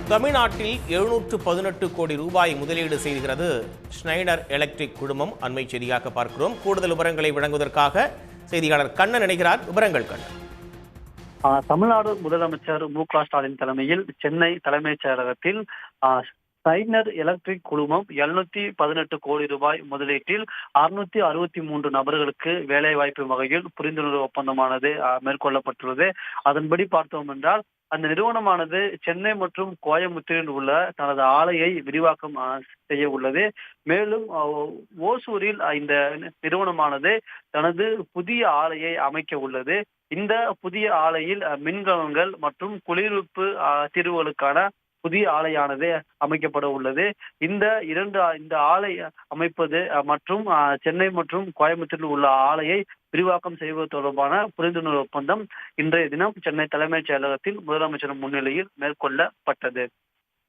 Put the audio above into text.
தமிழ்நாட்டில் 718 கோடி ரூபாய் முதலீடு செய்கிறது ஸ்னைடர் எலக்ட்ரிக் குழுமம். அண்மை செய்தியாக பார்க்கிறோம். கூடுதல் விவரங்களை வழங்குவதற்காக செய்தியாளர் கண்ணன் இணைகிறார். விவரங்கள் கண்ணன். தமிழ்நாடு முதலமைச்சர் மு.க.ஸ்டாலின் தலைமையில் சென்னை தலைமைச் செயலகத்தில் ஸ்னைடர் எலக்ட்ரிக் குழுமம் 718 கோடி ரூபாய் முதலீட்டில் 663 நபர்களுக்கு வேலை வாய்ப்பு வகையில் புரிந்துணர்வு ஒப்பந்தமானது மேற்கொள்ளப்பட்டுள்ளது. அதன்படி பார்த்தோம் என்றால் அந்த நிறுவனமானது சென்னை மற்றும் கோயம்புத்தூரில் உள்ள தனது ஆலையை விரிவாக்கம் செய்ய உள்ளது. மேலும் ஓசூரில் இந்த நிறுவனமானது தனது புதிய ஆலையை அமைக்க உள்ளது. இந்த புதிய ஆலையில் மின்கலன்கள் மற்றும் குளிர்விப்பு தீர்வுகளுக்கான புதிய ஆலையானது அமைக்கப்பட உள்ளது. இந்த ஆலை அமைப்பது மற்றும் சென்னை மற்றும் கோயம்புத்தூரில் உள்ள ஆலையை விரிவாக்கம் செய்வது தொடர்பான புரிந்துணர்வு ஒப்பந்தம் இன்றைய தினம் சென்னை தலைமைச் செயலகத்தில் முதலமைச்சர் முன்னிலையில் மேற்கொள்ளப்பட்டது.